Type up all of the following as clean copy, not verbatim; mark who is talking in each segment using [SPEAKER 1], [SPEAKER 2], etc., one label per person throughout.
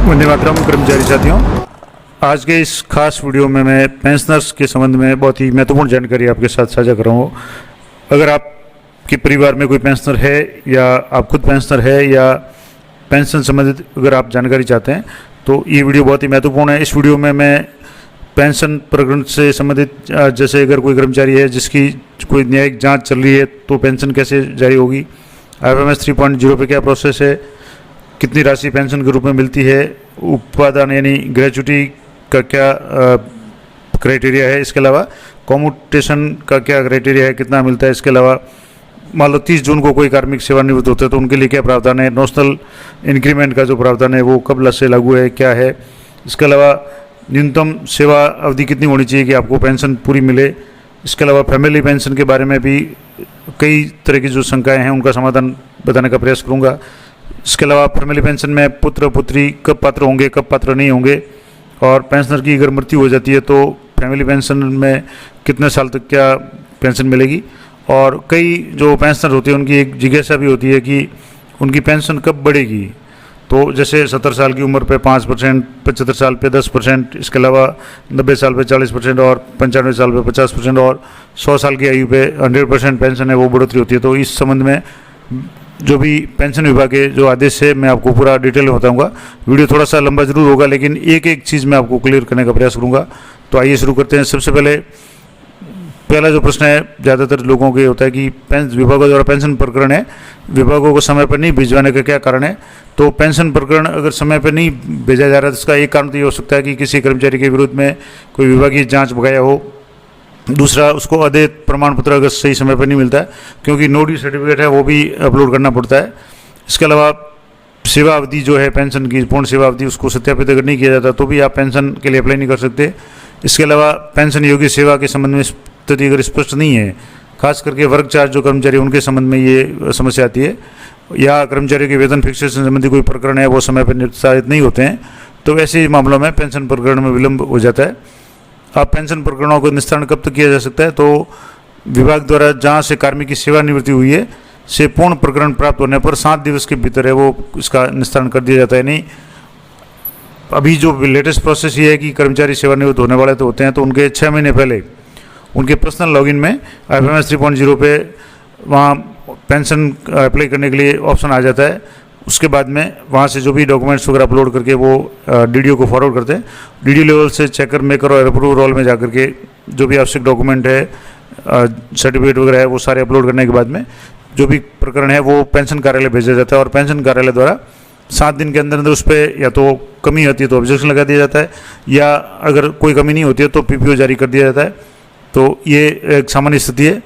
[SPEAKER 1] वंदे मातरम कर्मचारी साथियों, आज के इस खास वीडियो में मैं पेंशनर्स के संबंध में बहुत ही महत्वपूर्ण जानकारी आपके साथ साझा कर रहा हूँ। अगर आपके परिवार में कोई पेंशनर है या आप खुद पेंशनर है या पेंशन संबंधित अगर आप जानकारी चाहते हैं तो ये वीडियो बहुत ही महत्वपूर्ण है। इस वीडियो में मैं पेंशन प्रकरण से संबंधित, जैसे अगर कोई कर्मचारी है जिसकी कोई न्यायिक जाँच चल रही है तो पेंशन कैसे जारी होगी, IFMS 3.0 पे क्या प्रोसेस है, कितनी राशि पेंशन के रूप में मिलती है, उपादान यानी ग्रेचुटी का क्या क्राइटेरिया है, इसके अलावा कॉम्यूटेशन का क्या क्राइटेरिया है, कितना मिलता है, इसके अलावा मान लो 30 जून को कोई कार्मिक सेवानिवृत्त होते हैं तो उनके लिए क्या प्रावधान है, नॉशनल इंक्रीमेंट का जो प्रावधान है वो कब से लागू है, क्या है, इसके अलावा न्यूनतम सेवा अवधि कितनी होनी चाहिए कि आपको पेंशन पूरी मिले, इसके अलावा फैमिली पेंशन के बारे में भी कई तरह की जो शंकाएँ हैं उनका समाधान बताने का प्रयास करूँगा। इसके अलावा फैमिली पेंशन में पुत्र पुत्री कब पात्र होंगे, कब पात्र नहीं होंगे, और पेंशनर की अगर मृत्यु हो जाती है तो फैमिली पेंशन में कितने साल तक क्या पेंशन मिलेगी। और कई जो पेंशनर होते हैं उनकी एक जिज्ञासा भी होती है कि उनकी पेंशन कब बढ़ेगी। तो जैसे 70 साल की उम्र पे 5%, 75 साल पे 10%, इसके अलावा 90 साल पे 40% और 95 साल पे 50% और 100 साल की आयु पे 100% पेंशन है वो बढ़ोतरी होती है। तो इस संबंध में जो भी पेंशन विभाग के जो आदेश है मैं आपको पूरा डिटेल में बताऊंगा। वीडियो थोड़ा सा लंबा जरूर होगा लेकिन एक एक चीज़ मैं आपको क्लियर करने का प्रयास करूंगा। तो आइए शुरू करते हैं। सबसे पहला जो प्रश्न है ज़्यादातर लोगों के होता है कि विभागों द्वारा पेंशन प्रकरण है, विभागों को समय पर नहीं भिजवाने का क्या कारण है। तो पेंशन प्रकरण अगर समय पर नहीं भेजा जा रहा है तो इसका एक कारण तो ये हो सकता है कि किसी कर्मचारी के विरुद्ध में कोई विभागीय जाँच बकाया हो, दूसरा उसको अदेय प्रमाण पत्र अगर सही समय पर नहीं मिलता है क्योंकि नो ड्यू सर्टिफिकेट है वो भी अपलोड करना पड़ता है। इसके अलावा सेवा अवधि जो है पेंशन की पूर्ण सेवा अवधि उसको सत्यापित अगर नहीं किया जाता तो भी आप पेंशन के लिए अप्लाई नहीं कर सकते। इसके अलावा पेंशन योग्य सेवा के संबंध में स्थिति अगर स्पष्ट नहीं है, खास करके वर्ग चार्ज जो कर्मचारी उनके संबंध में ये समस्या आती है, या कर्मचारियों के वेतन फिक्सेशन संबंधी कोई प्रकरण है वो समय पर निर्धारित नहीं होते हैं, तो ऐसे मामलों में पेंशन प्रकरण में विलंब हो जाता है। अब पेंशन प्रकरणों को निस्तारण कब तक किया जा सकता है, तो विभाग द्वारा जहां से कार्मिक की सेवानिवृत्ति हुई है से पूर्ण प्रकरण प्राप्त होने पर 7 दिवस के भीतर है वो इसका निस्तारण कर दिया जाता है। नहीं, अभी जो लेटेस्ट प्रोसेस ये है कि कर्मचारी सेवानिवृत्त होने वाले तो होते हैं तो उनके 6 महीने पहले उनके पर्सनल लॉगिन में IFMS 3.0 पे वहाँ पेंशन अप्लाई करने के लिए ऑप्शन आ जाता है। उसके बाद में वहाँ से जो भी डॉक्यूमेंट्स वगैरह अपलोड करके वो DDO को फॉरवर्ड करते हैं। DDO लेवल से चेकर मेकर और अप्रूव रोल में जाकर के जो भी आवश्यक डॉक्यूमेंट है, सर्टिफिकेट वगैरह है वो सारे अपलोड करने के बाद में जो भी प्रकरण है वो पेंशन कार्यालय भेजा जाता है और पेंशन कार्यालय द्वारा 7 दिन के अंदर उस पर या तो कमी होती है तो ऑब्जेक्शन लगा दिया जाता है, या अगर कोई कमी नहीं होती है तो PPO जारी कर दिया जाता है। तो ये एक सामान्य स्थिति है।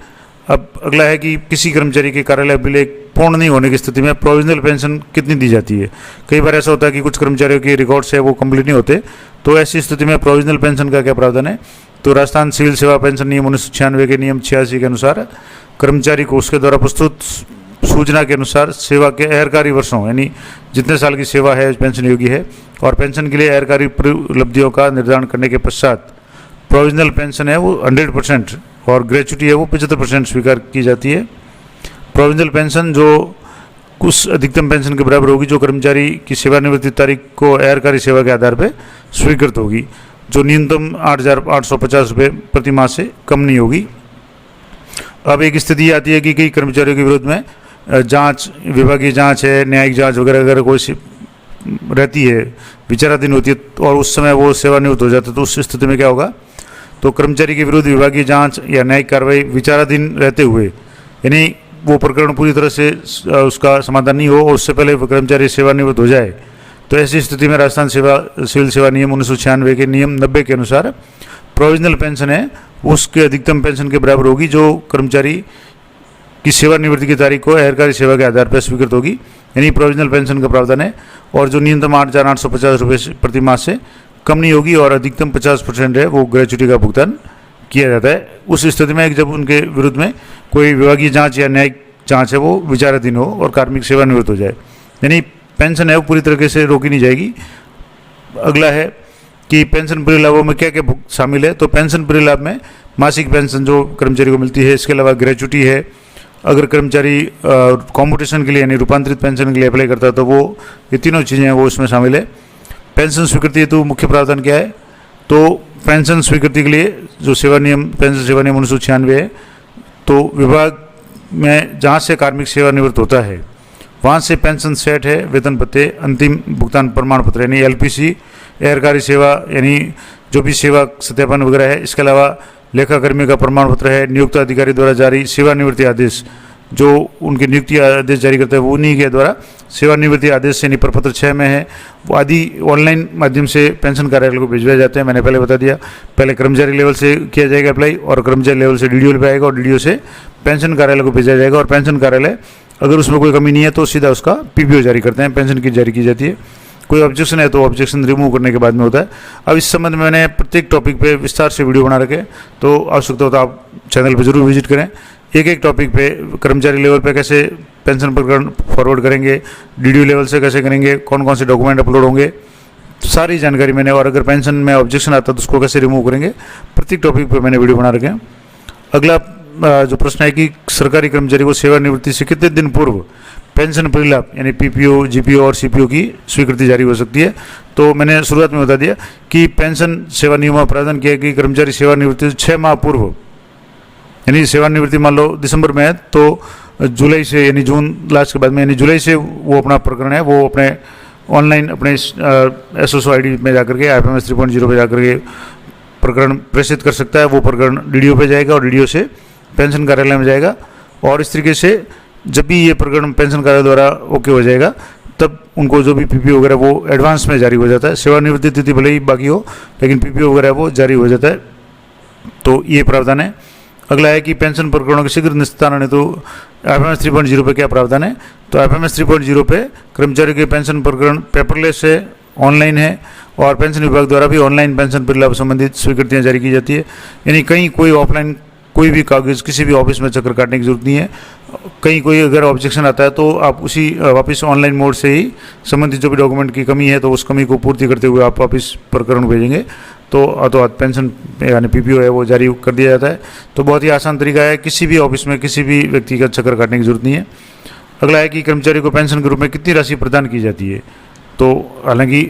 [SPEAKER 1] अब अगला है कि किसी कर्मचारी के कार्यालय अभिलेख पूर्ण नहीं होने की स्थिति में प्रोविजनल पेंशन कितनी दी जाती है। कई बार ऐसा होता है कि कुछ कर्मचारियों के रिकॉर्ड्स है वो कंप्लीट नहीं होते, तो ऐसी स्थिति में प्रोविजनल पेंशन का क्या प्रावधान है। तो राजस्थान सिविल सेवा पेंशन नियम 1996 के नियम 86 के अनुसार कर्मचारी को उसके द्वारा प्रस्तुत सूचना के अनुसार सेवा के अहरकारी वर्षों यानी जितने साल की सेवा है पेंशन योग्य है और पेंशन के लिए अहरकारी उपलब्धियों का निर्धारण करने के पश्चात प्रोविजनल पेंशन है वो 100% और ग्रेचुटी है वो 75% स्वीकार की जाती है। प्रोविजनल पेंशन जो उस अधिकतम पेंशन के बराबर होगी जो कर्मचारी की सेवानिवृत्ति तारीख को अहरकारी सेवा के आधार पर स्वीकृत होगी, जो न्यूनतम 8,850 रुपये प्रति माह से कम नहीं होगी। अब एक स्थिति आती है कि कई कर्मचारियों के विरुद्ध में जांच, विभागीय जांच है, न्यायिक जांच वगैरह अगर कोई रहती है, विचाराधीन होती है और उस समय वो सेवानिवृत्त हो जाता है तो उस स्थिति में क्या होगा, तो कर्मचारी के विरुद्ध विभागीय जांच या न्यायिक कार्रवाई विचाराधीन रहते हुए यानी वो प्रकरण पूरी तरह से उसका समाधान नहीं हो और उससे पहले वो कर्मचारी सेवानिवृत्त हो जाए, तो ऐसी स्थिति में राजस्थान सिविल सेवा नियम 1996 के नियम 90 के अनुसार प्रोविजनल पेंशन है उसके अधिकतम पेंशन के बराबर होगी जो कर्मचारी की सेवानिवृत्ति की तारीख को अहरकारी सेवा के आधार पर स्वीकृत होगी, यानी प्रोविजनल पेंशन का प्रावधान है, और जो न्यूनतम 8,850 रुपये प्रति माह से कम नहीं होगी और अधिकतम 50% है वो ग्रेचुटी का भुगतान किया जाता है। उस स्थिति में जब उनके विरुद्ध में कोई विभागीय जांच या न्यायिक जांच है वो विचाराधीन हो और कार्मिक सेवानिवृत्त हो जाए, यानी पेंशन है वो पूरी तरीके से रोकी नहीं जाएगी। अगला है कि पेंशन परिलाभों में क्या क्या शामिल है, तो पेंशन परिलाभ में मासिक पेंशन जो कर्मचारी को मिलती है, इसके अलावा ग्रेचुटी है, अगर कर्मचारी कॉम्यूटेशन के लिए यानी रूपांतरित पेंशन के लिए अप्लाई करता है तो वो ये तीनों चीज़ें हैं वो इसमें शामिल है। पेंशन स्वीकृति हेतु मुख्य प्रावधान क्या है? तो पेंशन स्वीकृति के लिए जो सेवा नियम, पेंशन सेवा नियम 1996 है, तो विभाग में जहाँ से कार्मिक सेवानिवृत्त होता है वहाँ से पेंशन सेट है, वेतन भत्ते, अंतिम भुगतान प्रमाण पत्र यानी एलपीसी, एहरकारी सेवा यानी जो भी सेवा सत्यापन वगैरह है, इसके अलावा लेखाकर्मी का प्रमाण पत्र है, नियुक्त अधिकारी द्वारा जारी सेवानिवृत्ति आदेश, जो उनके नियुक्ति आदेश जारी करता है वो उन्हीं के द्वारा सेवानिवृत्ति आदेश यानी प्रपत्र 6 में है, वो आदि ऑनलाइन माध्यम से पेंशन कार्यालय को भिजवाए जाते हैं। मैंने पहले बता दिया, पहले कर्मचारी लेवल से किया जाएगा अप्लाई और कर्मचारी लेवल से डीडीओ पे आएगा और डीडीओ से पेंशन कार्यालय को भेजा जाएगा और पेंशन कार्यालय अगर उसमें कोई कमी नहीं है तो सीधा उसका पीपीओ जारी करते हैं, पेंशन की जारी की जाती है। कोई ऑब्जेक्शन है तो ऑब्जेक्शन रिमूव करने के बाद में होता है। अब इस संबंध में मैंने प्रत्येक टॉपिक पे विस्तार से वीडियो बना रखे, तो आवश्यकता हो तो आप चैनल पे जरूर विजिट करें। एक एक टॉपिक पे कर्मचारी लेवल पे कैसे पेंशन प्रकरण फॉरवर्ड करेंगे, डीडीओ लेवल से कैसे करेंगे, कौन कौन से डॉक्यूमेंट अपलोड होंगे, सारी जानकारी मैंने, और अगर पेंशन में ऑब्जेक्शन आता है तो उसको कैसे रिमूव करेंगे, प्रत्येक टॉपिक पे मैंने वीडियो बना रखे हैं। अगला जो प्रश्न है कि सरकारी कर्मचारी को सेवानिवृत्ति से कितने दिन पूर्व पेंशन परिलाभ यानी पीपीओ, जीपीओ और सीपीओ की स्वीकृति जारी हो सकती है? तो मैंने शुरुआत में बता दिया कि पेंशन सेवा नियम में प्रावधान किया कि कर्मचारी सेवानिवृत्ति से 6 माह पूर्व, यानी सेवानिवृत्ति मान लो दिसंबर में है तो जुलाई से यानी जून लास्ट के बाद में यानी जुलाई से वो अपना प्रकरण है वो अपने ऑनलाइन अपने एसओसो आईडी में जाकर के IFMS 3.0 पे जाकर के प्रकरण प्रेषित कर सकता है। वो प्रकरण डीडीओ पे जाएगा और डीडीओ से पेंशन कार्यालय में जाएगा और इस तरीके से जब भी ये प्रकरण पेंशन कार्यालय द्वारा ओके हो जाएगा तब उनको जो भी पीपीओ वगैरह वो एडवांस में जारी हो जाता है। सेवानिवृत्ति तिथि भले ही बाकी हो लेकिन पीपीओ वगैरह वो जारी हो जाता है, तो ये प्रावधान है। अगला है कि पेंशन प्रकरणों के शीघ्र निस्तारण है, तो IFMS 3.0 पे क्या प्रावधान है? तो IFMS 3.0 पे कर्मचारी के पेंशन प्रकरण पेपरलेस है, ऑनलाइन है और पेंशन विभाग द्वारा भी ऑनलाइन पेंशन परिलाभ संबंधित स्वीकृतियाँ जारी की जाती है। यानी कहीं कोई ऑफलाइन कोई भी कागज़ किसी भी ऑफिस में चक्कर काटने की जरूरत नहीं है। कहीं कोई अगर ऑब्जेक्शन आता है तो आप उसी वापस ऑनलाइन मोड से ही संबंधित जो भी डॉक्यूमेंट की कमी है तो उस कमी को पूर्ति करते हुए आप वापस प्रकरण भेजेंगे तो पेंशन यानी पीपीओ है वो जारी कर दिया जाता है। तो बहुत ही आसान तरीका है, किसी भी ऑफिस में किसी भी व्यक्ति का चक्कर काटने की जरूरत नहीं है। अगला है कि कर्मचारी को पेंशन के रूप में कितनी राशि प्रदान की जाती है? तो हालांकि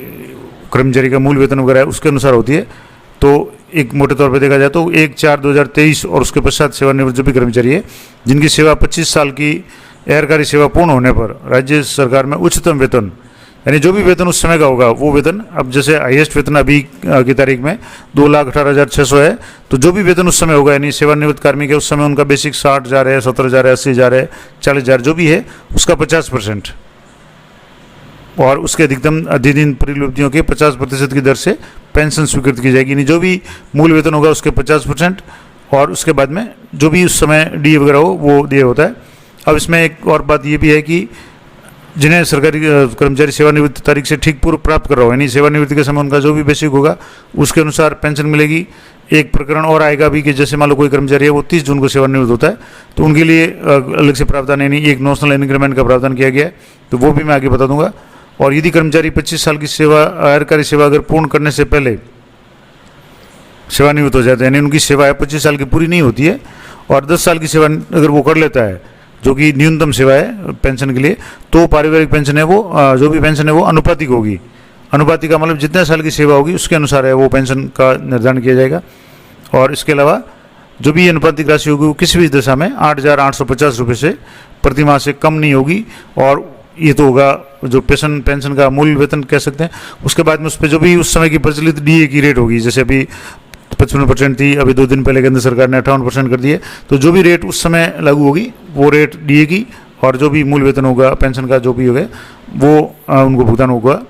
[SPEAKER 1] कर्मचारी का मूल वेतन वगैरह उसके अनुसार होती है, तो एक मोटे तौर पे देखा जाए तो 1/4/2023 और उसके पश्चात सेवानिवृत्त जो भी कर्मचारी है जिनकी सेवा 25 साल की एहरकारी सेवा पूर्ण होने पर राज्य सरकार में उच्चतम वेतन यानी जो भी वेतन उस समय का होगा वो वेतन, अब जैसे हाईएस्ट वेतन अभी की तारीख में 2,18,600 है, तो जो भी वेतन उस समय होगा यानी सेवानिवृत्त कार्मिक है उस समय उनका बेसिक 60,000 है, 70,000 है, 80,000 है, 40,000 जो भी है उसका 50% और उसके अधिकतम अधिदिन परिलब्धियों के 50% की दर से पेंशन स्वीकृत की जाएगी। यानी जो भी मूल वेतन होगा उसके 50% और उसके बाद में जो भी उस समय डी वगैरह हो वो दिया होता है। अब इसमें एक और बात ये भी है कि जिन्हें सरकारी कर्मचारी सेवानिवृत्ति तारीख से ठीक पूर्व प्राप्त कर रहा हो यानी सेवानिवृत्ति के समय उनका जो भी बेसिक होगा उसके अनुसार पेंशन मिलेगी। एक प्रकरण और आएगा भी कि जैसे मान लो कोई कर्मचारी है वो 30 जून को सेवानिवृत्त होता है तो उनके लिए अलग से प्रावधान यानी एक नॉशनल इंक्रीमेंट का प्रावधान किया गया है, तो वो भी मैं आगे बता दूंगा। और यदि कर्मचारी 25 साल की सेवा एहरकारी सेवा अगर पूर्ण करने से पहले सेवानिवृत्त हो जाता है यानी उनकी सेवा 25 साल की पूरी नहीं होती है और 10 साल की सेवा अगर वो कर लेता है जो कि न्यूनतम सेवा है पेंशन के लिए, तो पारिवारिक पेंशन है वो जो भी पेंशन है वो अनुपातिक होगी। अनुपातिक का मतलब जितने साल की सेवा होगी उसके अनुसार है वो पेंशन का निर्धारण किया जाएगा। और इसके अलावा जो भी अनुपातिक राशि होगी वो किसी भी दशा में 8,850 रुपये से प्रतिमाह से कम नहीं होगी और ये तो होगा जो पेंशन का मूल वेतन कह सकते हैं। उसके बाद में उस पर जो भी उस समय की प्रचलित डीए की रेट होगी, जैसे अभी 55% थी, अभी 2 दिन पहले केंद्र सरकार ने 58% कर दिए, तो जो भी रेट उस समय लागू होगी वो रेट डीए की और जो भी मूल वेतन होगा पेंशन का जो भी होगा वो उनको भुगतान होगा।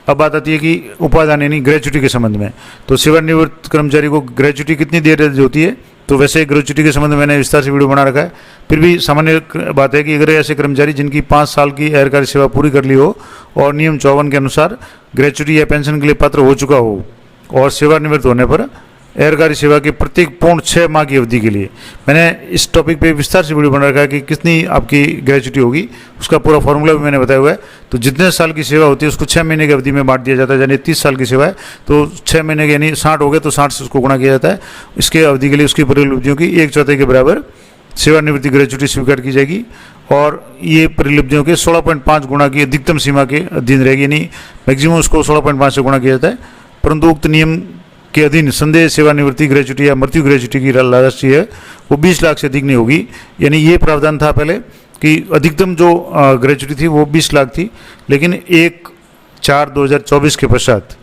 [SPEAKER 1] अब बात आती है कि उपादान यानी ग्रेच्युटी के संबंध में, तो सेवानिवृत्त कर्मचारी को ग्रेच्युटी कितनी देर होती है? तो वैसे ग्रेच्युटी के संबंध में मैंने विस्तार से वीडियो बना रखा है, फिर भी सामान्य बात है कि अगर ऐसे कर्मचारी जिनकी 5 साल की एहरकारी सेवा पूरी कर ली हो और नियम 54 के अनुसार ग्रेच्युटी या पेंशन के लिए पात्र हो चुका हो और सेवानिवृत्त होने पर एहरकारी सेवा के प्रत्येक पूर्ण 6 माह की अवधि के लिए, मैंने इस टॉपिक पे विस्तार से वीडियो बना रखा है कि कितनी आपकी ग्रेच्युटी होगी, उसका पूरा फॉर्मूला भी मैंने बताया हुआ है। तो जितने साल की सेवा होती है उसको 6 महीने की अवधि में बांट दिया जाता है, यानी 30 साल की सेवा है तो 6 महीने के यानी 60 हो गए तो 60 से उसको गुणा किया जाता है। इसके अवधि के लिए उसकी परिलब्धियों की 1/4 के बराबर सेवानिवृत्ति ग्रेच्युटी स्वीकार की जाएगी और ये परिलब्धियों के 16.5 गुना की अधिकतम सीमा के अधीन रहेगी, यानी मैक्सिमम उसको 16.5 से गुणा किया जाता है। परंतु उक्त नियम के अधीन संदेह सेवानिवृत्ति ग्रेच्युटी या मृत्यु ग्रेच्युटी की राशि है वो 20 लाख से अधिक नहीं होगी। यानी ये प्रावधान था पहले कि अधिकतम जो ग्रेच्युटी थी वो 20 लाख थी, लेकिन 1/4/2024 के पश्चात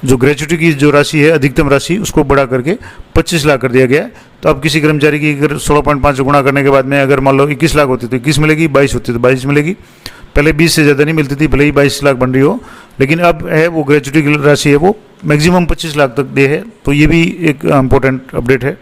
[SPEAKER 1] जो ग्रेच्युटी की जो राशि है अधिकतम राशि उसको बढ़ा करके 25 लाख कर दिया गया है। तो अब किसी कर्मचारी की अगर 16.5 से गुणा करने के बाद में अगर मान लो 21 लाख होती तो 21 मिलेगी, 22 होती तो 22 मिलेगी। पहले 20 से ज़्यादा नहीं मिलती थी, भले ही 22 लाख बन रही हो, लेकिन अब है वो ग्रेच्युटी की राशि है वो मैक्सिमम 25 लाख तक दे है। तो ये भी एक इम्पोर्टेंट अपडेट है।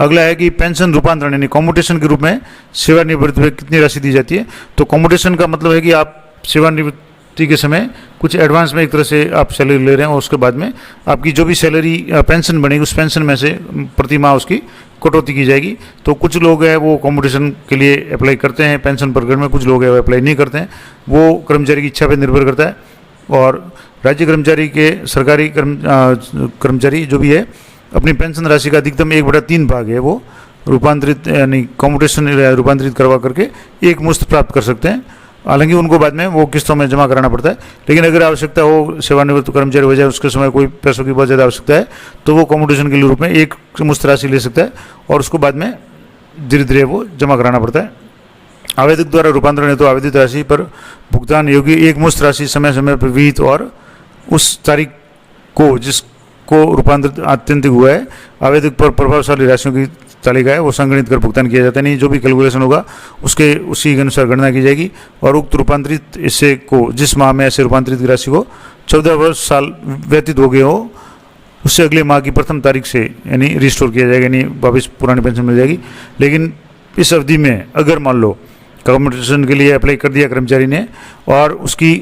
[SPEAKER 1] अगला है कि पेंशन रूपांतरण यानी कॉम्यूटेशन के रूप में सेवानिवृत्ति में कितनी राशि दी जाती है। तो कॉम्यूटेशन का मतलब है कि आप सेवानिवृत्ति के समय कुछ एडवांस में एक तरह से आप सैलरी ले रहे हैं और उसके बाद में आपकी जो भी सैलरी पेंशन बनेगी उस पेंशन में से प्रति माह उसकी कटौती की जाएगी। तो कुछ लोग हैं वो कॉम्यूटेशन के लिए अप्लाई करते हैं पेंशन प्रकरण में, कुछ लोग हैं वो अप्लाई नहीं करते हैं, वो कर्मचारी की इच्छा पर निर्भर करता है। और राज्य कर्मचारी के सरकारी कर्मचारी जो भी है अपनी पेंशन राशि का अधिकतम 1/3 भाग है वो रूपांतरित यानी कॉम्यूटेशन रूपांतरित करवा करके एक मुश्त प्राप्त कर सकते हैं। हालांकि उनको बाद में वो किस्तों में जमा कराना पड़ता है, लेकिन अगर आवश्यकता हो सेवानिवृत्त कर्मचारी हो जाए उसके समय कोई पैसों की बहुत ज़्यादा आवश्यकता है तो वो कॉम्यूटेशन के रूप में एक मुश्त राशि ले सकता है और उसको बाद में धीरे धीरे वो जमा कराना पड़ता है। आवेदक द्वारा रूपांतरण है तो आवेदित राशि पर भुगतान योग्य एक मुश्त राशि समय समय पर विहित और उस तारीख को जिसको रूपांतरित आत्यंतिक हुआ है आवेदक पर प्रभावशाली राशियों की तालिका है वो संगणित कर भुगतान किया जाता है। नहीं जो भी कैलकुलेशन होगा उसके उसी के अनुसार गणना की जाएगी और उक्त रूपांतरित हिस्से को जिस माह में ऐसे रूपांतरित राशि को 14 वर्ष साल व्यतीत हो गए हो उससे अगले माह की प्रथम तारीख से यानी रिस्टोर किया जाएगा, यानी वापस पुरानी पेंशन मिल जाएगी। लेकिन इस अवधि में अगर मान लो कम्यूटेशन के लिए अप्लाई कर दिया कर्मचारी ने और उसकी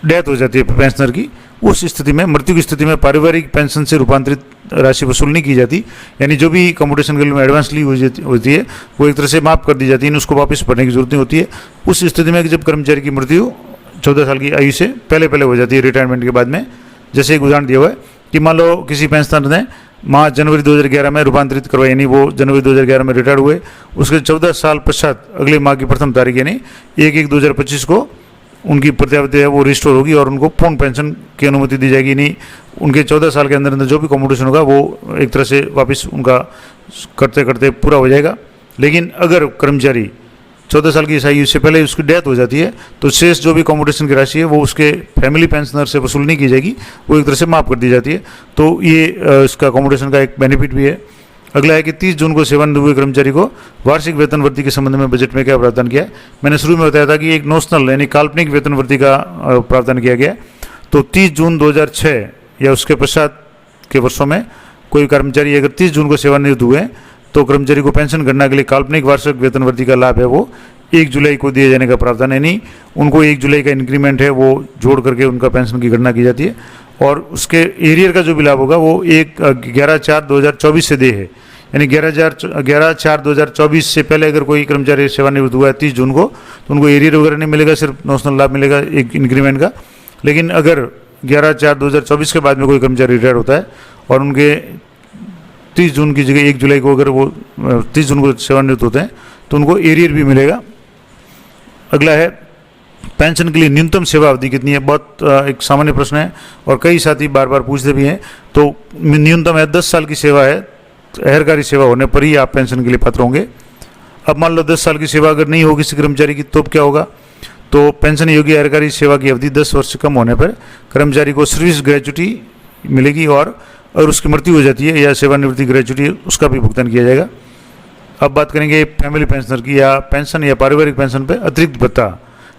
[SPEAKER 1] डेथ हो जाती है पेंशनर की, उस स्थिति में मृत्यु की स्थिति में पारिवारिक पेंशन से रूपांतरित राशि वसूल नहीं की जाती। यानी जो भी कम्यूटेशन के लिए एडवांस ली होती है वो एक तरह से माफ़ कर दी जाती है, उसको वापस भरने की जरूरत नहीं होती है। उस स्थिति में जब कर्मचारी की मृत्यु 14 साल की आयु से पहले हो जाती है रिटायरमेंट के बाद में, जैसे एक उदाहरण दिया हुआ है कि मान लो किसी पेंशनर ने माह जनवरी 2011 में रूपांतरित करवाई, यानी वो जनवरी 2011 में रिटायर हुए, उसके 14 साल पश्चात अगले माह की प्रथम तारीख यानी 1/1/2025 को उनकी प्रत्यावर्ती है वो रिस्टोर होगी और उनको पूर्ण पेंशन की अनुमति दी जाएगी। नहीं उनके 14 साल के अंदर अंदर जो भी कम्यूटेशन होगा वो एक तरह से वापस उनका करते करते पूरा हो जाएगा। लेकिन अगर कर्मचारी 14 साल की आयु से पहले उसकी डेथ हो जाती है तो शेष जो भी कम्यूटेशन की राशि है वो उसके फैमिली पेंशनर से वसूल नहीं की जाएगी, वो एक तरह से माफ़ कर दी जाती है। तो ये इसका कम्यूटेशन का एक बेनिफिट भी है। अगला है कि 30 जून को सेवानिवृत्त हुए कर्मचारी को वार्षिक वेतन वृद्धि के संबंध में बजट में क्या प्रावधान किया है। मैंने शुरू में बताया था कि एक नोशनल यानी काल्पनिक वेतन वृद्धि का प्रावधान किया गया। तो 30 जून 2006 या उसके पश्चात के वर्षों में कोई कर्मचारी अगर 30 जून को सेवानिवृत्त हुए तो कर्मचारी को पेंशन गणना के लिए काल्पनिक वार्षिक वेतन वृद्धि का लाभ है वो 1 जुलाई को दिए जाने का प्रावधान है। नहीं उनको 1 जुलाई का इंक्रीमेंट है वो जोड़ करके उनका पेंशन की गणना की जाती है और उसके एरियर का जो भी लाभ होगा वो 11/4/2024 से दे है, यानी 11/4/2024 से पहले अगर कोई कर्मचारी सेवानिवृत्त हुआ है 30 जून को तो उनको एरियर वगैरह नहीं मिलेगा, सिर्फ नॉशनल लाभ मिलेगा एक इंक्रीमेंट का। लेकिन अगर 11/4/2024 के बाद में कोई कर्मचारी रिटायर होता है और उनके 30 जून की जगह 1 जुलाई को अगर वो 30 जून को सेवानिवृत्त होते हैं तो उनको एरियर भी मिलेगा। अगला है पेंशन के लिए न्यूनतम सेवा अवधि कितनी है। बहुत एक सामान्य प्रश्न है और कई साथी बार बार पूछते भी हैं। तो न्यूनतम है 10 साल की सेवा है, अहरकारी सेवा होने पर ही आप पेंशन के लिए पात्र होंगे। अब मान लो 10 साल की सेवा अगर नहीं होगी किसी कर्मचारी की तो क्या होगा। तो पेंशन योग्य अहरकारी सेवा की अवधि 10 वर्ष से कम होने पर कर्मचारी को सर्विस ग्रेच्युटी मिलेगी और अगर उसकी मृत्यु हो जाती है या सेवानिवृत्ति ग्रेच्युटी उसका भी भुगतान किया जाएगा। अब बात करेंगे फैमिली पेंशनर की या पेंशन या पारिवारिक पेंशन पे अतिरिक्त भत्ता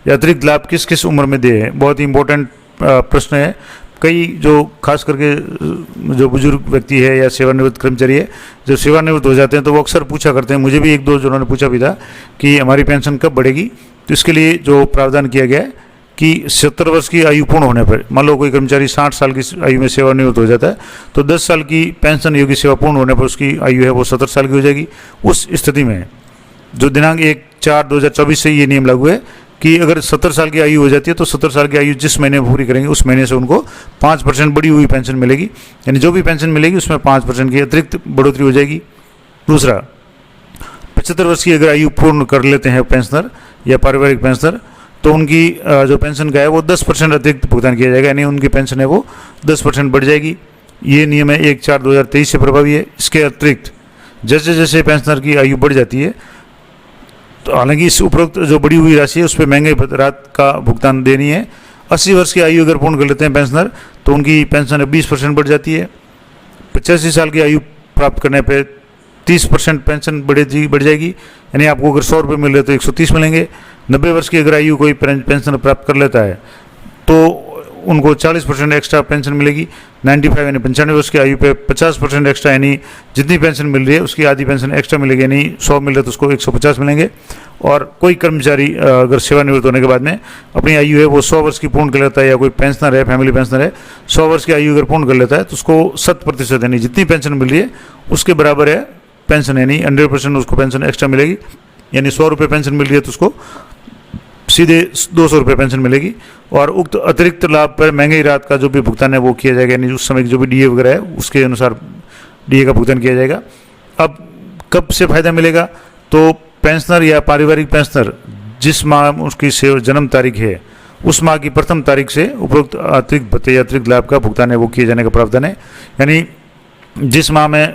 [SPEAKER 1] या अतिरिक्त लाभ किस किस उम्र में दे है। बहुत ही इंपॉर्टेंट प्रश्न है। कई जो खास करके जो बुजुर्ग व्यक्ति है या सेवानिवृत्त कर्मचारी है जो सेवानिवृत्त हो जाते हैं तो वो अक्सर पूछा करते हैं, मुझे भी 1-2 जनों ने पूछा भी था कि हमारी पेंशन कब बढ़ेगी। तो इसके लिए जो प्रावधान किया गया है कि 70 वर्ष की आयु पूर्ण होने पर, मान लो कोई कर्मचारी 60 साल की आयु में सेवानिवृत्त हो जाता है तो 10 साल की पेंशन योग्य सेवा पूर्ण होने पर उसकी आयु है वो 70 साल की हो जाएगी। उस स्थिति में जो दिनांक 1/4/2024 से ये नियम लागू है कि अगर 70 साल की आयु हो जाती है तो 70 साल की आयु जिस महीने में पूरी करेंगे उस महीने से उनको 5% बढ़ी हुई पेंशन मिलेगी, यानी जो भी पेंशन मिलेगी उसमें 5% की अतिरिक्त बढ़ोतरी हो जाएगी। दूसरा 75 वर्ष की अगर आयु पूर्ण कर लेते हैं पेंशनर या पारिवारिक पेंशनर, तो उनकी जो पेंशन का है वो 10% अतिरिक्त भुगतान किया जाएगा, यानी उनकी पेंशन है वो 10% बढ़ जाएगी। ये नियम है 1/4/2023 से प्रभावी है। इसके अतिरिक्त जैसे जैसे पेंशनर की आयु बढ़ जाती है, तो हालांकि इस उपरोक्त जो बढ़ी हुई राशि है उस पर महंगाई भत्ता का भुगतान देनी है। 80 वर्ष की आयु अगर पूर्ण कर लेते हैं पेंशनर, तो उनकी पेंशन 20% बढ़ जाती है। 85 साल की आयु प्राप्त करने पे 30% पेंशन बढ़ जाएगी, यानी आपको अगर 100 रुपये मिल रहे तो 130 मिलेंगे। 90 वर्ष की अगर आयु कोई पेंशन प्राप्त कर लेता है तो उनको 40% एक्स्ट्रा पेंशन मिलेगी। 95 यानी 95 वर्ष की आयु पे 50% एक्स्ट्रा, यानी जितनी पेंशन मिल रही है उसकी आधी पेंशन एक्स्ट्रा मिलेगी, यानी 100 मिल रहे तो उसको 150 मिलेंगे। और कोई कर्मचारी अगर सेवानिवृत्त होने के बाद में अपनी आयु है वो 100 वर्ष की पूर्ण कर लेता है, या कोई पेंशनर है, फैमिली पेंशनर है, 100 वर्ष की आयु अगर पूर्ण कर लेता है तो उसको 100% यानी जितनी पेंशन मिल रही है उसके बराबर है पेंशन, यानी 100% उसको पेंशन एक्स्ट्रा मिलेगी। यानी 100 रुपये पेंशन मिल रही है तो उसको सीधे 200 रुपये पेंशन मिलेगी। और उक्त अतिरिक्त लाभ पर महंगाई राहत का जो भी भुगतान है वो किया जाएगा, यानी उस समय की जो भी डीए वगैरह है उसके अनुसार डीए का भुगतान किया जाएगा। अब कब से फ़ायदा मिलेगा, तो पेंशनर या पारिवारिक पेंशनर जिस माह उसकी जन्म तारीख है उस माह की प्रथम तारीख से उपरोक्त अतिरिक्त भत्ते या अतिरिक्त लाभ का भुगतान है वो किए जाने का प्रावधान है। यानी जिस माह में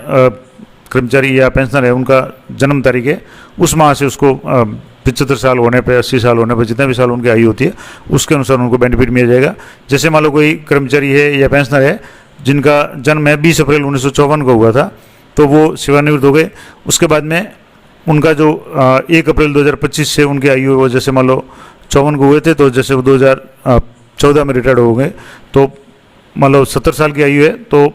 [SPEAKER 1] कर्मचारी या पेंशनर है उनका जन्म तारीख है उस माह से उसको 75 साल होने पे, 80 साल होने पे, जितने भी साल उनकी आयु होती है उसके अनुसार उनको बेनिफिट मिल जाएगा। जैसे मान लो कोई कर्मचारी है या पेंशनर है जिनका जन्म है 20 अप्रैल 1954 को हुआ था, तो वो सेवानिवृत्त हो गए। उसके बाद में उनका जो 1 अप्रैल 2025 से उनकी आयु वो जैसे मान लो 54 को हुए थे, तो जैसे वो 2014 में रिटायर्ड हो गए, तो मान लो 70 साल की आयु है, तो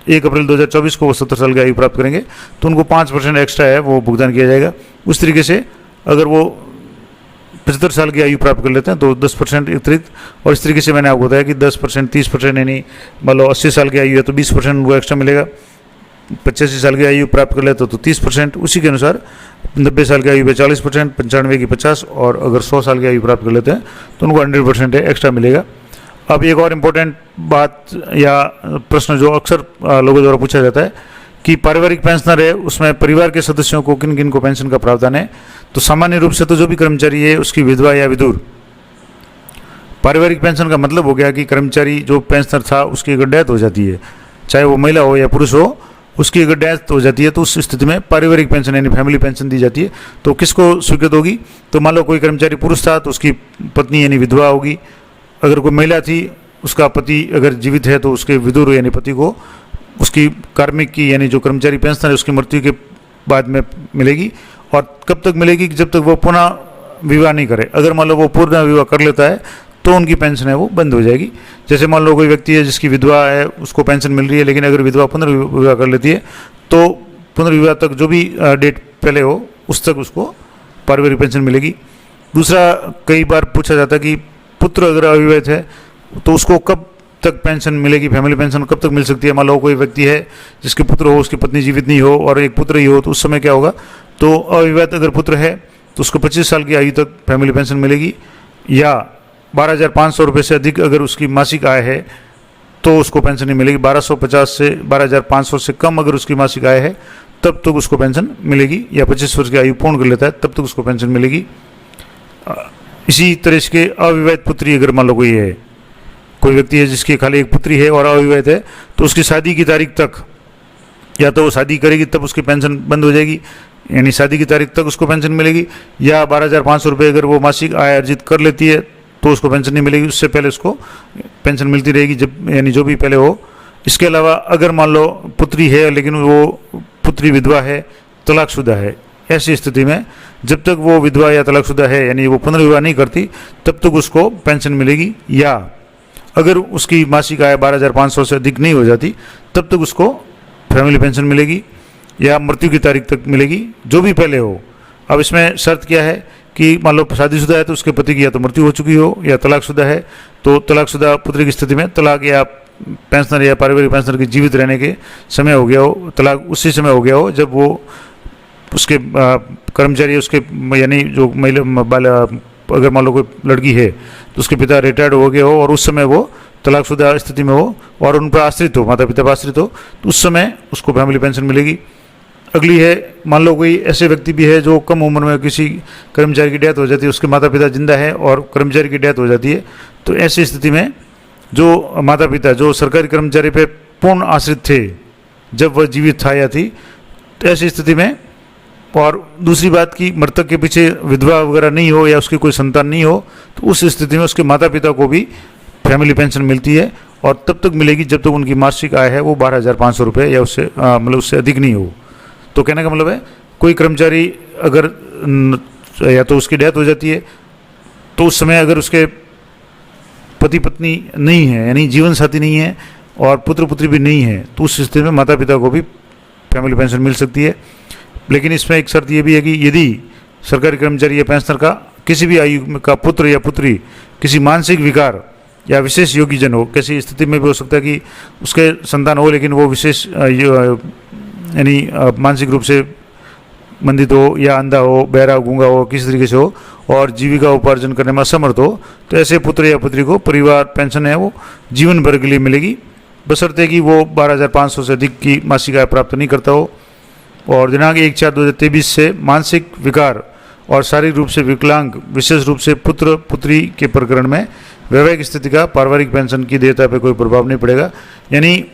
[SPEAKER 1] 1 अप्रैल 2024 को वो 70 साल की आयु प्राप्त करेंगे, तो उनको 5% एक्स्ट्रा है वो भुगतान किया जाएगा। उस तरीके से अगर वो 75 साल की आयु प्राप्त कर लेते हैं तो 10% अतिरिक्त, और इस तरीके से मैंने आपको बताया कि 10%, 30%, यानी मान लो 80 साल की आयु है तो 20% उनको एक्स्ट्रा मिलेगा। 85 साल की आयु प्राप्त कर लेते तो 30%, उसी के अनुसार 90 साल की आयु पे 40%, 95 की 50%, और अगर 100 साल की आयु प्राप्त कर लेते हैं तो उनको 100% एक्स्ट्रा मिलेगा। अब एक और इम्पोर्टेंट बात या प्रश्न जो अक्सर लोगों द्वारा पूछा जाता है कि पारिवारिक पेंशनर है उसमें परिवार के सदस्यों को किन किन को पेंशन का प्रावधान है, तो सामान्य रूप से तो जो भी कर्मचारी है उसकी विधवा या विधुर। पारिवारिक पेंशन का मतलब हो गया कि कर्मचारी जो पेंशनर था उसकी अगर डेथ हो जाती है, चाहे वो महिला हो या पुरुष हो, उसकी अगर डेथ हो जाती है तो उस स्थिति में पारिवारिक पेंशन यानी फैमिली पेंशन दी जाती है। तो किसको स्वीकृत होगी, तो मान लो कोई कर्मचारी पुरुष था तो उसकी पत्नी यानी विधवा होगी। अगर कोई महिला थी उसका पति अगर जीवित है तो उसके विधुर यानी पति को उसकी कार्मिक की यानी जो कर्मचारी पेंशन है उसकी मृत्यु के बाद में मिलेगी। और कब तक मिलेगी, जब तक वो पुनः विवाह नहीं करे। अगर मान लो वो पूर्ण विवाह कर लेता है तो उनकी पेंशन है वो बंद हो जाएगी। जैसे मान लो कोई व्यक्ति है जिसकी विधवा है उसको पेंशन मिल रही है, लेकिन अगर विधवा पुनर्विवाह कर लेती है तो पुनर्विवाह तक जो भी डेट पहले हो उस तक उसको पारिवारिक पेंशन मिलेगी। दूसरा, कई बार पूछा जाता है कि पुत्र अगर अविवाहित है तो उसको कब तक पेंशन मिलेगी, फैमिली पेंशन कब तक मिल सकती है। मान लो कोई व्यक्ति है जिसके पुत्र हो, उसकी पत्नी जीवित नहीं हो और एक पुत्र ही हो, तो उस समय क्या होगा, तो अविवाहित अगर पुत्र है तो उसको 25 साल की आयु तक फैमिली पेंशन मिलेगी। या 12,500 रुपये से अधिक अगर उसकी मासिक आय है तो उसको पेंशन नहीं मिलेगी। 1250 से 12,500 से कम अगर उसकी मासिक आय है तब तक उसको पेंशन मिलेगी। या 25 वर्ष की आयु पूर्ण कर लेता है तब तक उसको पेंशन मिलेगी। इसी तरह से अविवाहित पुत्री अगर मान लो कोई व्यक्ति है जिसकी खाली एक पुत्री है और अविवाहित है, तो उसकी शादी की तारीख तक या तो वो शादी करेगी तब उसकी पेंशन बंद हो जाएगी, यानी शादी की तारीख तक उसको पेंशन मिलेगी। या 12,500 रुपये अगर वो मासिक आय अर्जित कर लेती है तो उसको पेंशन नहीं मिलेगी, उससे पहले उसको पेंशन मिलती रहेगी, जब यानी जो भी पहले हो। इसके अलावा अगर मान लो पुत्री है लेकिन वो पुत्री विधवा है, तलाकशुदा है, ऐसी स्थिति में जब तक वो विधवा या तलाकशुदा है यानी वो पुनर्विवाह नहीं करती तब तक उसको पेंशन मिलेगी। या अगर उसकी मासिक आय 12,500 से अधिक नहीं हो जाती तब तक उसको फैमिली पेंशन मिलेगी या मृत्यु की तारीख तक मिलेगी, जो भी पहले हो। अब इसमें शर्त क्या है कि मान लो शादीशुदा है तो उसके पति की या तो मृत्यु हो चुकी हो, या तलाकशुदा है तो तलाकशुदा पुत्री की स्थिति में तलाक या पेंशनर या पारिवारिक पेंशनर के जीवित रहने के समय हो गया हो, तलाक उसी समय हो गया हो जब वो उसके कर्मचारी उसके यानी जो महिला अगर मान लो कोई लड़की है तो उसके पिता रिटायर्ड हो गए हो और उस समय वो तलाकशुदा स्थिति में हो और उन पर आश्रित हो, माता पिता पर आश्रित हो, तो उस समय उसको फैमिली पेंशन मिलेगी। अगली है, मान लो कोई ऐसे व्यक्ति भी है जो कम उम्र में किसी कर्मचारी की डेथ हो जाती है, उसके माता पिता जिंदा है और कर्मचारी की डेथ हो जाती है, तो ऐसी स्थिति में जो माता पिता जो सरकारी कर्मचारी पे पूर्ण आश्रित थे जब वह जीवित था या थी, तो ऐसी स्थिति में, और दूसरी बात कि मृतक के पीछे विधवा वगैरह नहीं हो या उसकी कोई संतान नहीं हो, तो उस स्थिति में उसके माता पिता को भी फैमिली पेंशन मिलती है और तब तक मिलेगी जब तक उनकी मासिक आय है वो 12,500 रुपये या उससे मतलब उससे अधिक नहीं हो। तो कहने का मतलब है, कोई कर्मचारी अगर या तो उसकी डेथ हो जाती है, तो उस समय अगर उसके पति पत्नी नहीं है, यानी जीवन साथी नहीं है और पुत्र पुत्री भी नहीं है, तो उस स्थिति में माता पिता को भी फैमिली पेंशन मिल सकती है। लेकिन इसमें एक शर्त यह भी है कि यदि सरकारी कर्मचारी या पेंशनर का किसी भी आयु का पुत्र या पुत्री किसी मानसिक विकार या विशेष योग्यजन हो, किसी स्थिति में भी हो सकता है कि उसके संतान हो लेकिन वो विशेष यानी मानसिक रूप से मंदित हो या अंधा हो, बहरा, गूंगा हो, किसी तरीके से हो और जीविका उपार्जन करने में असमर्थ हो, तो ऐसे पुत्र या पुत्री को परिवार पेंशन है वो जीवन भर के लिए मिलेगी, बशर्ते कि वो 12,500 से अधिक की मासिक आय प्राप्त नहीं करता हो और दिनांक 1/4/2023 से मानसिक विकार और शारीरिक रूप से विकलांग, विशेष रूप से पुत्र पुत्री के प्रकरण में वैवाहिक स्थिति का पारिवारिक पेंशन की देयता पर कोई प्रभाव नहीं पड़ेगा। यानी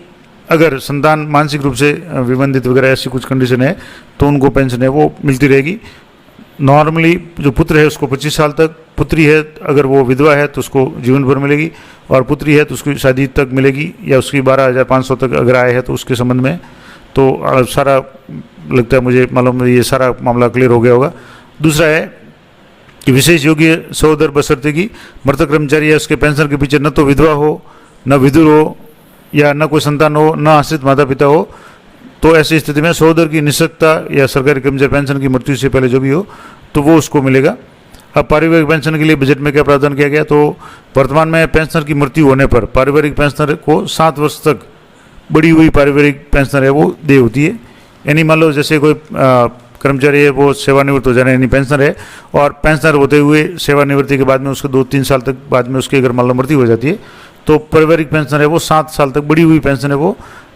[SPEAKER 1] अगर संतान मानसिक रूप से विबंधित वगैरह ऐसी कुछ कंडीशन है तो उनको पेंशन है वो मिलती रहेगी। नॉर्मली जो पुत्र है उसको 25 साल तक, पुत्री है अगर वो विधवा है तो उसको जीवन भर मिलेगी और पुत्री है तो उसकी शादी तक मिलेगी या उसकी 12,500 तक अगर आए है तो उसके संबंध में तो सारा लगता है मुझे मालूम ये सारा मामला क्लियर हो गया होगा। दूसरा है कि विशेष योग्य सहोदर बशर्ते की मृतक कर्मचारी या उसके पेंशन के पीछे न तो विधवा हो, न विधुर हो या न कोई संतान हो, न आश्रित माता पिता हो, तो ऐसी स्थिति में सहोदर की निःशक्तता या सरकारी कर्मचारी पेंशन की मृत्यु से पहले जो भी हो तो वो उसको मिलेगा। अब पारिवारिक पेंशन के लिए बजट में क्या प्रावधान किया गया, तो वर्तमान में पेंशनर की मृत्यु होने पर पारिवारिक पेंशनर को 7 वर्ष तक बढ़ी हुई पारिवारिक पेंशनर है वो देय होती है। यानी मान लो जैसे कोई कर्मचारी है वो सेवानिवृत्त हो जाना यानी पेंशनर है और पेंशनर होते हुए सेवानिवृत्ति के बाद में उसके 2-3 साल तक बाद में उसकी अगर मान लो मृत्यु हो जाती है तो पारिवारिक पेंशन है वो 7 साल तक बढ़ी हुई पेंशन है वो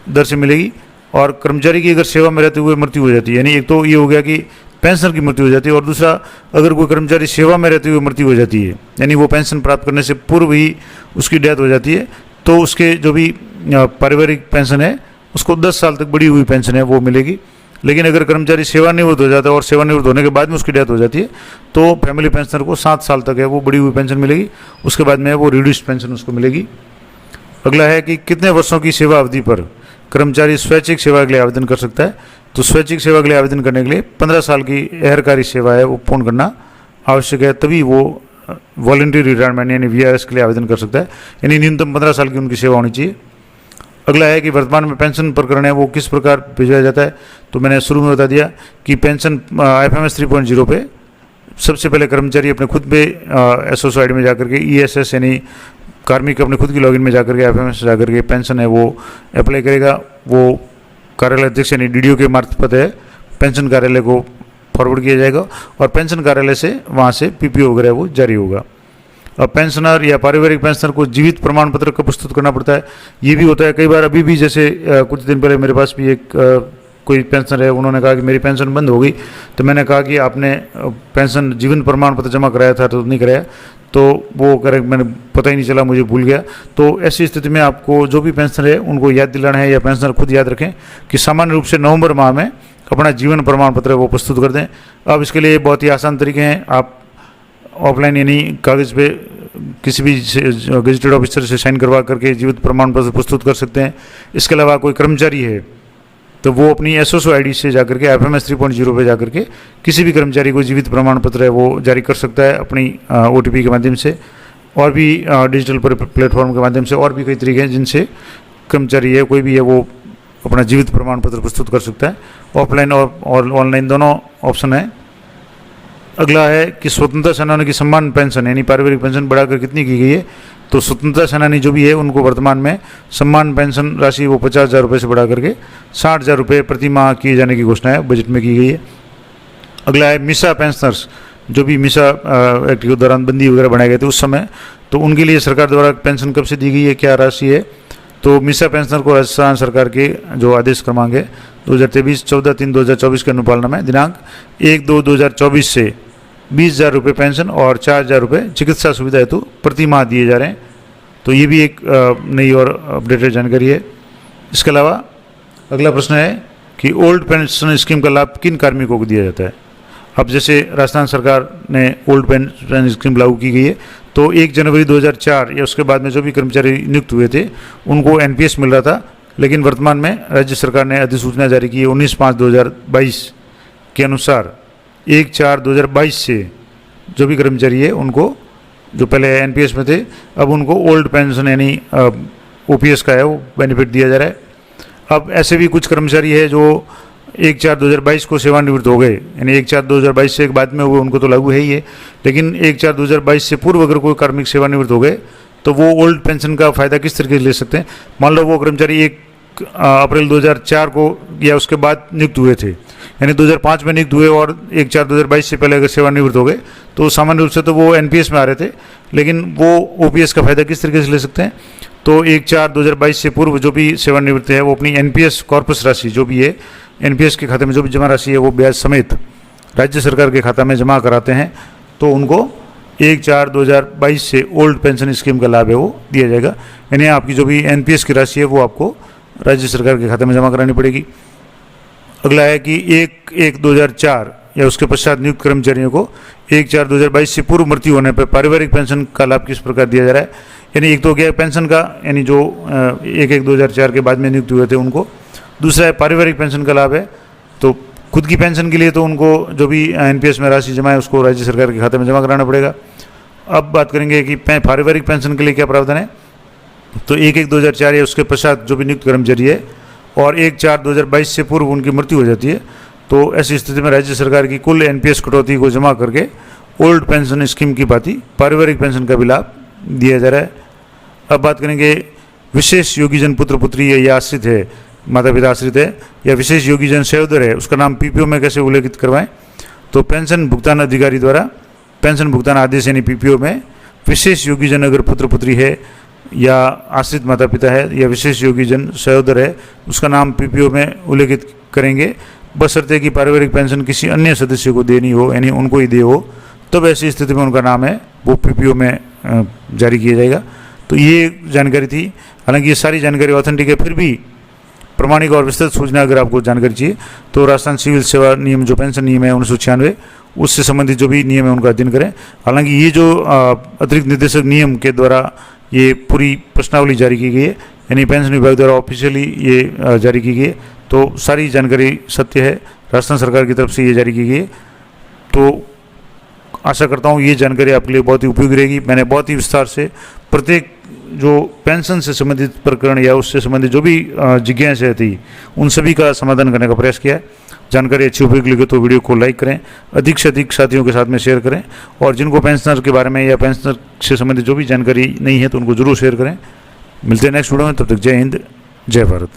[SPEAKER 1] दर से मिलेगी। और कर्मचारी की अगर सेवा में रहते हुए मृत्यु हो जाती है, यानी एक तो ये हो गया कि पेंशन की मृत्यु हो जाती है और दूसरा अगर कोई कर्मचारी सेवा में रहते हुए मृत्यु हो जाती है यानी वो पेंशन प्राप्त करने से पूर्व ही उसकी डेथ हो जाती है, तो उसके जो भी पारिवारिक पेंशन है उसको 10 साल तक बढ़ी हुई पेंशन है वो मिलेगी। लेकिन अगर कर्मचारी सेवानिवृत्त हो जाता है और सेवानिवृत्त होने के बाद में उसकी डेथ हो जाती है तो फैमिली पेंशनर को 7 साल तक है वो बढ़ी हुई पेंशन मिलेगी, उसके बाद में वो रिड्यूस्ड पेंशन उसको मिलेगी। अगला है कि कितने वर्षों की सेवा अवधि पर कर्मचारी स्वैच्छिक सेवा के लिए आवेदन कर सकता है, तो स्वैच्छिक सेवा के लिए आवेदन करने के लिए 15 साल की एहरकारी सेवा है वो पूर्ण करना आवश्यक है, तभी वो वॉलंटरी रिटायरमेंट यानी VRS के लिए आवेदन कर सकता है, यानी न्यूनतम 15 साल की उनकी सेवा होनी चाहिए। अगला है कि वर्तमान में पेंशन प्रकरण है वो किस प्रकार भिजवाया जाता है, तो मैंने शुरू में बता दिया कि पेंशन FMS 3.0 पे सबसे पहले कर्मचारी अपने खुद पे SOS ID में जाकर के ESS यानी कार्मिक अपने खुद की लॉगिन में जाकर के FMS जाकर के पेंशन है वो अप्लाई करेगा। वो कार्यालय अध्यक्ष यानी DDO के मार्फत है पेंशन कार्यालय को फॉरवर्ड किया जाएगा और पेंशन कार्यालय से वहाँ से PPO वगैरह वो जारी होगा। अब पेंशनर या पारिवारिक पेंशनर को जीवित प्रमाण पत्र का प्रस्तुत करना पड़ता है, ये भी होता है कई बार। अभी भी जैसे कुछ दिन पहले मेरे पास भी एक कोई पेंशनर है, उन्होंने कहा कि मेरी पेंशन बंद हो गई, तो मैंने कहा कि आपने पेंशन जीवन प्रमाण पत्र जमा कराया था तो नहीं कराया, तो वो करेक्ट मैंने पता ही नहीं चला, मुझे भूल गया। तो ऐसी स्थिति में आपको जो भी पेंशनर है उनको याद दिलाना है या पेंशनर खुद याद रखें कि सामान्य रूप से नवंबर माह में अपना जीवन प्रमाण पत्र वो प्रस्तुत कर दें। अब इसके लिए बहुत ही आसान तरीके हैं, आप ऑफलाइन यानी कागज़ पे किसी भी गजेटेड ऑफिसर से साइन करवा करके जीवित प्रमाण पत्र प्रस्तुत कर सकते हैं। इसके अलावा कोई कर्मचारी है तो वो अपनी SOS ID से जाकर के FMS 3.0 पे जाकर के किसी भी कर्मचारी को जीवित प्रमाण पत्र है वो जारी कर सकता है अपनी OTP के माध्यम से, और भी डिजिटल प्लेटफॉर्म के माध्यम से, और भी कई तरीके हैं जिनसे कर्मचारी है कोई भी है वो अपना जीवित प्रमाण पत्र प्रस्तुत कर सकता है। ऑफलाइन और ऑनलाइन दोनों ऑप्शन है। अगला है कि स्वतंत्रता सेनानी की सम्मान पेंशन यानी पारिवारिक पेंशन बढ़ाकर कितनी की गई है, तो स्वतंत्रता सेनानी जो भी है उनको वर्तमान में सम्मान पेंशन राशि वो 50,000 रुपये से बढ़ा करके 60,000 रुपये प्रति माह किए जाने की घोषणा है बजट में की गई है। अगला है मिसा पेंशनर्स, जो भी मिसा एक्ट के दौरान बंदी वगैरह बनाए गए थे उस समय, तो उनके लिए सरकार द्वारा पेंशन कब से दी गई है, क्या राशि है, तो मिसा पेंशनर को राजस्थान सरकार के जो आदेश क्रमांक है 2023 14/3/2024 के अनुपालना में दिनांक 1/2/2024 से 20,000 रुपये पेंशन और 4,000 रुपये चिकित्सा सुविधा हेतु प्रति माह दिए जा रहे हैं। तो ये भी एक नई और अपडेटेड जानकारी है। इसके अलावा अगला प्रश्न है कि ओल्ड पेंशन स्कीम का लाभ किन कार्मिकों को दिया जाता है। अब जैसे राजस्थान सरकार ने ओल्ड पेंशन स्कीम लागू की गई है, तो 1 जनवरी 2004 या उसके बाद में जो भी कर्मचारी नियुक्त हुए थे उनको एनपीएस मिल रहा था, लेकिन वर्तमान में राज्य सरकार ने अधिसूचना जारी की है 19/5/2022 के अनुसार 1/4/2022 से जो भी कर्मचारी है उनको, जो पहले एनपीएस में थे, अब उनको ओल्ड पेंशन यानी ओपीएस का है वो बेनिफिट दिया जा रहा है। अब ऐसे भी कुछ कर्मचारी है जो 1/4/2022 को सेवानिवृत्त हो गए, यानी 1/4/2022 से एक बाद में हुए उनको तो लागू है ही है, लेकिन 1/4/2022 से पूर्व अगर कोई कार्मिक सेवानिवृत्त हो गए तो वो ओल्ड पेंशन का फ़ायदा किस तरीके से ले सकते हैं। मान लो वो कर्मचारी 1 अप्रैल 2004 को या उसके बाद नियुक्त हुए थे, यानी 2005 में नियुक्त हुए और 1/4/2022 से पहले अगर सेवानिवृत्त हो गए तो सामान्य रूप से तो वो एनपीएस में आ रहे थे, लेकिन वो ओपीएस का फ़ायदा किस तरीके से ले सकते हैं। तो 1/4/2022 से पूर्व जो भी सेवानिवृत्त है वो अपनी एनपीएस कॉर्पस राशि जो भी है, एनपीएस के खाते में जो भी जमा राशि है वो ब्याज समेत राज्य सरकार के खाता में जमा कराते हैं, तो उनको 1/4/2022 से ओल्ड पेंशन स्कीम का लाभ है वो दिया जाएगा। यानी आपकी जो भी एनपीएस की राशि है वो आपको राज्य सरकार के खाते में जमा करानी पड़ेगी। अगला है कि 1/1/2004 या उसके पश्चात नियुक्त कर्मचारियों को 1/4/2022 से पूर्व मृत्यु होने पर पारिवारिक पेंशन का लाभ किस प्रकार दिया जा रहा है। यानी एक तो गया पेंशन का, यानी जो 1/1/2004 के बाद में नियुक्त हुए थे उनको। दूसरा है पारिवारिक पेंशन का लाभ है, तो खुद की पेंशन के लिए तो उनको जो भी एनपीएस में राशि जमा है उसको राज्य सरकार के खाते में जमा कराना पड़ेगा। अब बात करेंगे कि पारिवारिक पेंशन के लिए क्या प्रावधान है। तो 1/1/2004 या उसके पश्चात जो भी नियुक्त कर्मचारी है और 1/4/2022 से पूर्व उनकी मृत्यु हो जाती है, तो ऐसी स्थिति में राज्य सरकार की कुल एनपीएस कटौती को जमा करके ओल्ड पेंशन स्कीम की भांति पारिवारिक पेंशन का भी लाभ दिया जा रहा है। अब बात करेंगे विशेष योगीजन पुत्र पुत्री है या आश्रित है, माता पिता आश्रित है या विशेष योगीजन सहोदर है, उसका नाम पीपीओ में कैसे उल्लेखित करवाएं। तो पेंशन भुगतान अधिकारी द्वारा पेंशन भुगतान आदेश यानी पीपीओ में विशेष योगीजन अगर पुत्र पुत्री है या आश्रित माता पिता है या विशेष योगीजन सहोदर है, उसका नाम पीपीओ में उल्लेखित करेंगे, बशर्ते कि पारिवारिक पेंशन किसी अन्य सदस्य को देनी हो, यानी उनको ही दे हो, तब ऐसी स्थिति में उनका नाम है वो पीपीओ में जारी किया जाएगा। तो ये जानकारी थी। हालांकि ये सारी जानकारी ऑथेंटिक है, फिर भी प्रमाणिक और विस्तृत सूचना अगर आपको जानकारी चाहिए तो राजस्थान सिविल सेवा नियम जो पेंशन नियम है 1996 उससे संबंधित जो भी नियम है उनका अध्ययन करें। हालांकि ये जो अतिरिक्त निर्देशक नियम के द्वारा ये पूरी प्रश्नावली जारी की गई है, यानी पेंशन विभाग द्वारा ऑफिशियली ये जारी की गई है, तो सारी जानकारी सत्य है, राजस्थान सरकार की तरफ से ये जारी की गई है। तो आशा करता हूँ ये जानकारी आपके लिए बहुत ही उपयोगी रहेगी। मैंने बहुत ही विस्तार से प्रत्येक जो पेंशन से संबंधित प्रकरण या उससे संबंधित जो भी जिज्ञासा थी उन सभी का समाधान करने का प्रयास किया है। जानकारी अच्छी उपयोगी लगे तो वीडियो को लाइक करें, अधिक से अधिक साथियों के साथ में शेयर करें, और जिनको पेंशनर के बारे में या पेंशनर से संबंधित जो भी जानकारी नहीं है तो उनको जरूर शेयर करें। मिलते हैं नेक्स्ट वीडियो में, तब तक जय हिंद जय भारत।